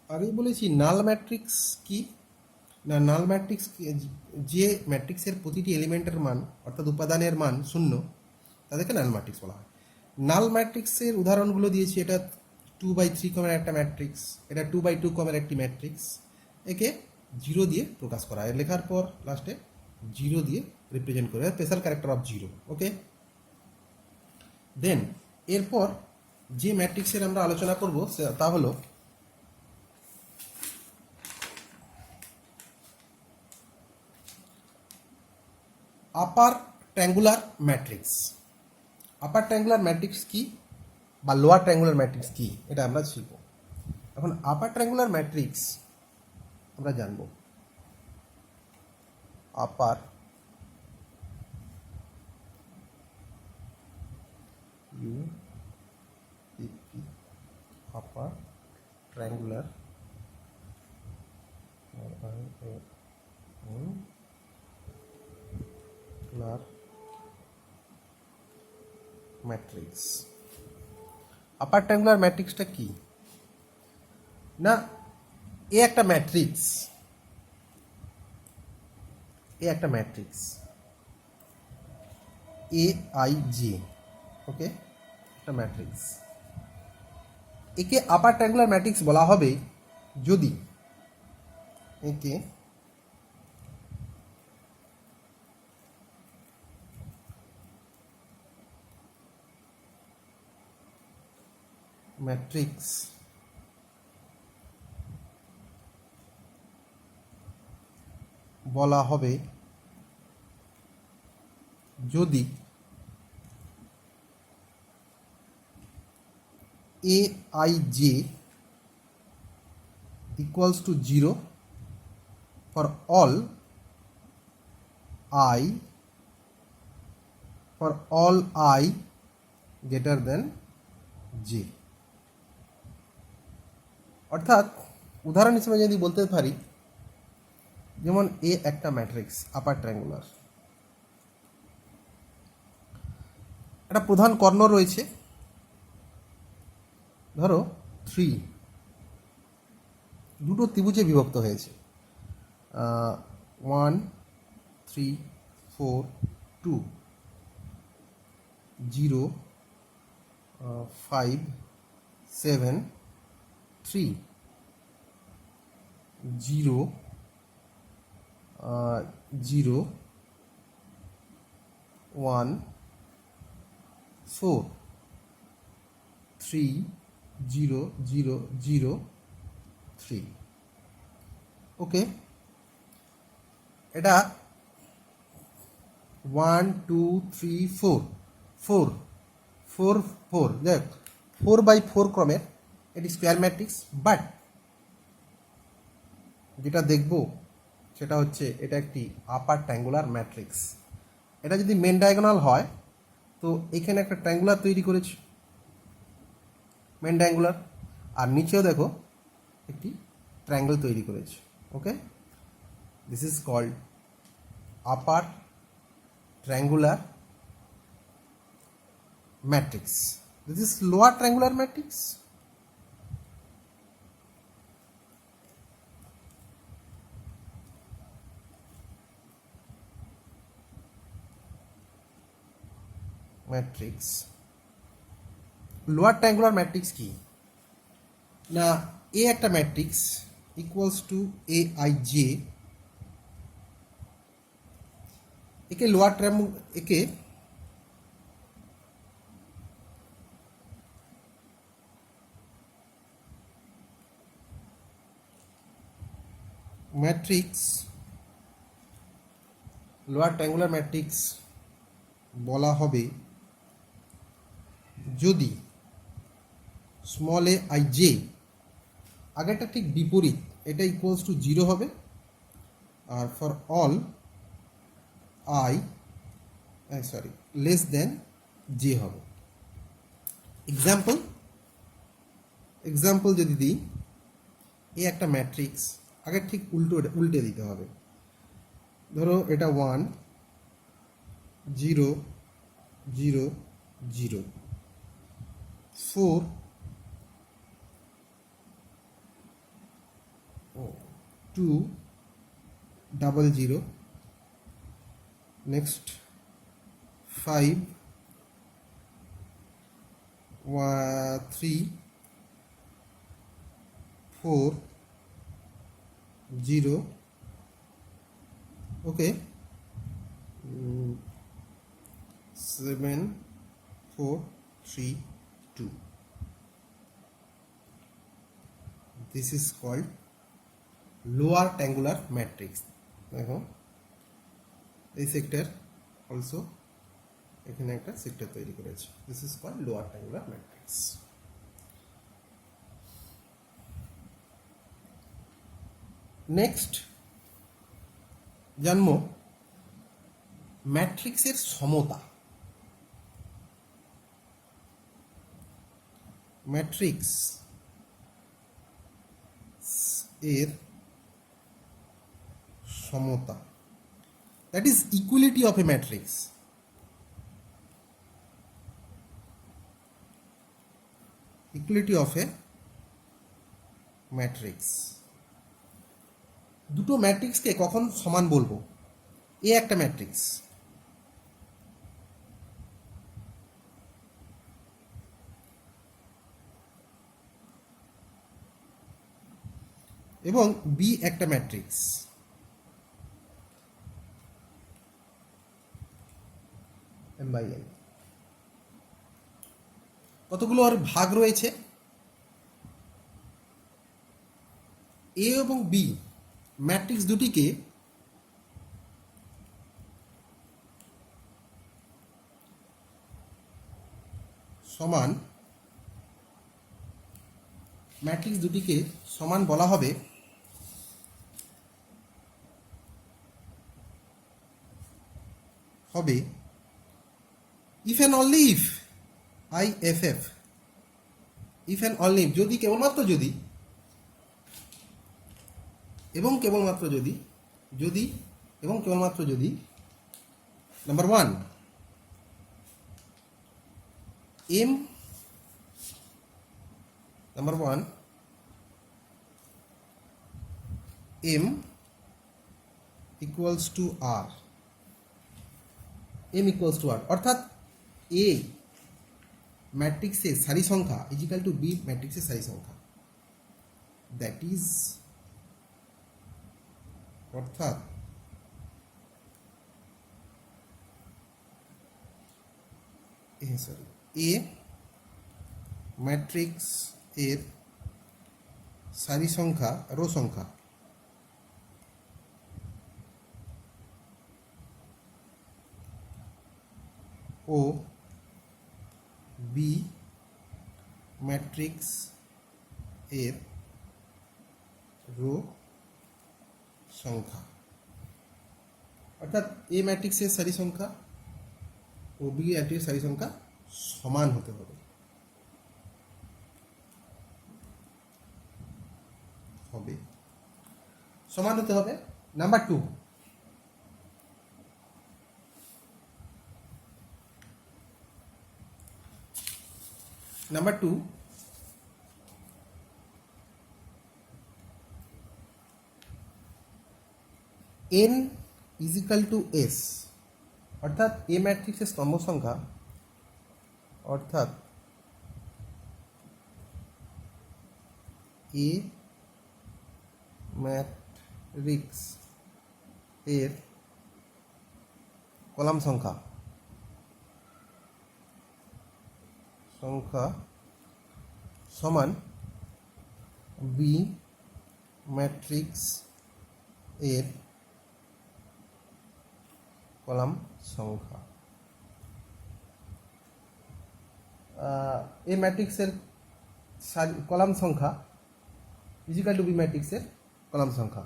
আগেই বলেছি নাল ম্যাট্রিক্স কি না, নাল ম্যাট্রিক্স যে ম্যাট্রিক্সের প্রতিটি এলিমেন্টের মান অর্থাৎ উপাদানের মান শূন্য তাদেরকে নাল ম্যাট্রিক্স বলা হয়। নাল ম্যাট্রিক্সের উদাহরণগুলো দিয়েছি। এটা 2/3 ক্রমের একটা ম্যাট্রিক্স, এটা 2/2 ক্রমের একটি ম্যাট্রিক্স। একে জিরো দিয়ে প্রকাশ করা হয়, লেখার পর লাস্টে জিরো দিয়ে রিপ্রেজেন্ট করে, স্পেশাল ক্যারেক্টার অফ জিরো। ওকে, দেন এরপর যে ম্যাট্রিক্সের আমরা আলোচনা করব তা হলো আপার ট্রায়াঙ্গুলার ম্যাট্রিক্স। আপার ট্রায়াঙ্গুলার ম্যাট্রিক্স কি বা লোয়ার ট্রায়াঙ্গুলার ম্যাট্রিক্স কি, এটা আমরা শিখব। এখন আপার ট্রায়াঙ্গুলার ম্যাট্রিক্স আমরা জানব। আপার আপার ট্রায়াঙ্গুলার ম্যাট্রিক্স। আপার ট্রায়াঙ্গুলার ম্যাট্রিক্সটা কি না, এ একটা ম্যাট্রিক্স, এ আই জে। ওকে, একটা ম্যাট্রিক্স, একে আপার ট্রায়াঙ্গুলার ম্যাট্রিক্স বলা হবে যদি একে ম্যাট্রিক্স বলা হবে যদি এ I J equals to 0 for all I greater than J. অর্থাৎ উদাহরণ হিসেবে যদি বলতে পারি, যেমন এ একটা ম্যাট্রিক্স আপার ট্রায়াঙ্গুলার, একটা প্রধান কর্ণ রয়েছে, ধরো 3, দুটো ত্রিভুজে বিভক্ত হয়েছে, 1 3 4 2, 0 5 7 3, 0 0 1 4 3 0 0 0 3। ওকে, এটা 1 2 3 4 4 4 4, দেখ 4/4 ক্রমের এটি স্কোয়ার ম্যাট্রিক্স। বাট যেটা দেখব সেটা হচ্ছে এটা একটি আপার ট্রায়াঙ্গুলার ম্যাট্রিক্স। এটা যদি মেন ডায়াগোনাল হয় তো এখানে একটা ট্রায়াঙ্গুলার তৈরি করেছে, মেন ট্রায়াঙ্গুলার, আর নিচেও দেখো একটি ট্রায়াঙ্গেল তৈরি করেছে। Okay, this is called upper triangular matrix. This is lower triangular matrix. Lower triangular matrix কি না, এ একটা matrix equals to A I J, একে লোয়ার একে ম্যাট্রিক্স, লোয়ার ট্রায়াঙ্গুলার ম্যাট্রিক্স বলা হবে যদি স্মল এ আই জে, আগেরটা ঠিক বিপরীত, এটা ইকুয়ালস টু 0 হবে, আর for all I less than J হবে। এক্সাম্পল যদি দিই, এ একটা ম্যাট্রিক্স, আগে ঠিক উল্টে দিতে হবে। ধরো এটা 1 0 0 0 4 200, next 5 3 4 0, okay, 7 4 3 2. This is called lower triangular matrix. দেখো এই সেক্টর অলসো এখানে একটা সেক্টর তৈরি করেছে। This is called lower triangular matrix. Next জানবো ম্যাট্রিক্সের সমতা। ম্যাট্রিক্স এর সমতা, that is equality of a matrix. Equality of a matrix. দুটো ম্যাট্রিক্সকে কখন সমান বলবো? এ একটা ম্যাট্রিক্স, এবং বি একটা ম্যাট্রিক্স, এম বাই এন। কতগুলো আর ভাগ রয়েছে? এ এবং বি ম্যাট্রিক্স দুটিকে সমান, ম্যাট্রিক্স দুটিকে সমান বলা হবে if and only if, IFF, if and only if, যদি কেবলমাত্র যদি, এবং কেবলমাত্র যদি, যদি এবং কেবলমাত্র যদি, number 1 M, number 1 M equals to R, M equals to R, অর্থাৎ A ম্যাট্রিক্সের সারি সংখ্যা ইজিক্যাল টু বি ম্যাট্রিক্সের সারি সংখ্যা, দ্যাট ইজ, অর্থাৎ এ ম্যাট্রিক্স এর সারি সংখ্যা, রো সংখ্যা ও বি ম্যাট্রিক্স এর রো সংখ্যা, অর্থাৎ এ ম্যাট্রিক্সের সারি সংখ্যা ও বি ম্যাট্রিক্সের সারি সংখ্যা সমান হতে হবে। সমান হতে হবে। Number 2, number 2 n equal to s, অর্থাৎ এ ম্যাট্রিক্সের স্তম্ভ সংখ্যা, অর্থাৎ এ ম্যাট্রিক্স এর কলাম সংখ্যা সমান বি ম্যাট্রিক্স এর কলাম সংখ্যা। এ ম্যাট্রিক্সের কলাম সংখ্যা ইজিক্যাল টু বি ম্যাট্রিক্সের কলাম সংখ্যা।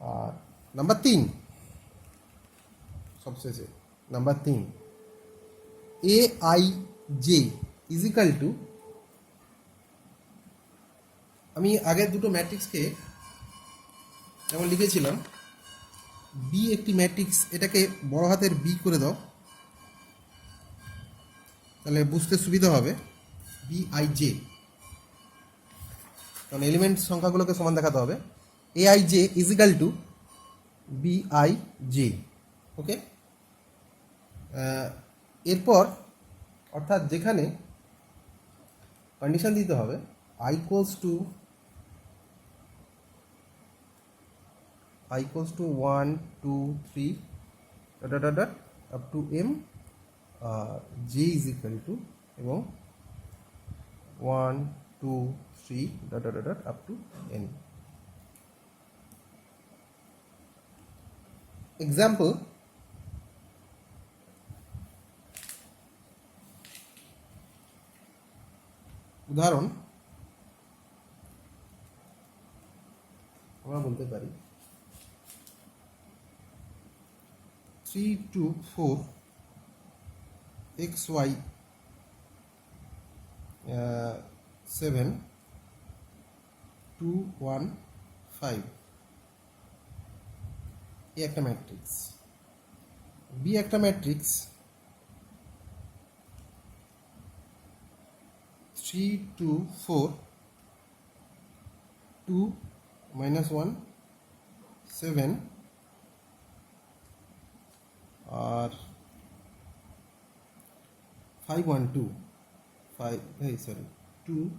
আর নাম্বার 3, সবশেষে নাম্বার 3, AIJ ইজিক্যাল টু, আমি আগের দুটো ম্যাট্রিক্সকে যেমন লিখেছিলাম, বি একটি ম্যাট্রিক্স, এটাকে বড় হাতের বি করে দাও, তাহলে বুঝতে সুবিধা হবে। BIJ, কারণ এলিমেন্ট সংখ্যাগুলোকে সমান দেখাতে হবে। aij is equal to bij, ওকে। এরপর অর্থাৎ যেখানে কন্ডিশন দিতে হবে i equals to 1 2 3 dot dot dot up to m, j is equal to এবং 1 2 3 dot dot dot up to n। Example, উদাহরণ আমরা বলতে পারি 3 2 4 xy 7 2 1 5 এ একটা ম্যাট্রিক্স, বি একটা ম্যাট্রিক্স 3 2 4 2 minus 1 7 আর 5 1 2 5 sorry 2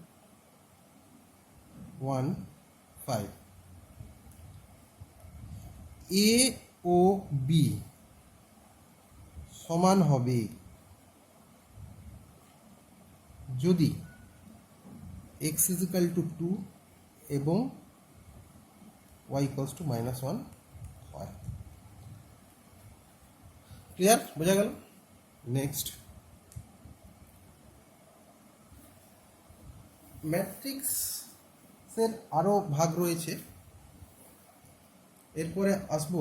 1 5। এ ও বি সমান হবে যদি x is equal to 2 এবং y equals to -1 হয়। ক্লিয়ার, বোঝা গেল? নেক্সট, ম্যাট্রিক্সের আরও ভাগ রয়েছে। এরপরে আসবো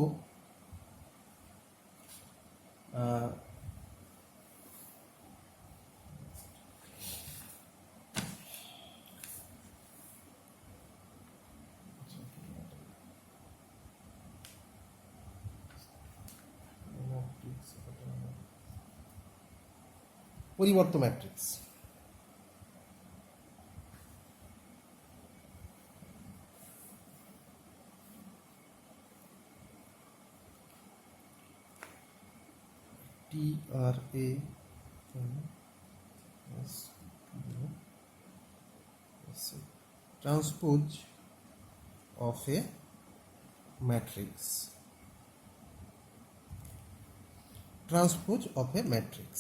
পরিবর্ত matrix. TRA transpose of a matrix, transpose of a matrix।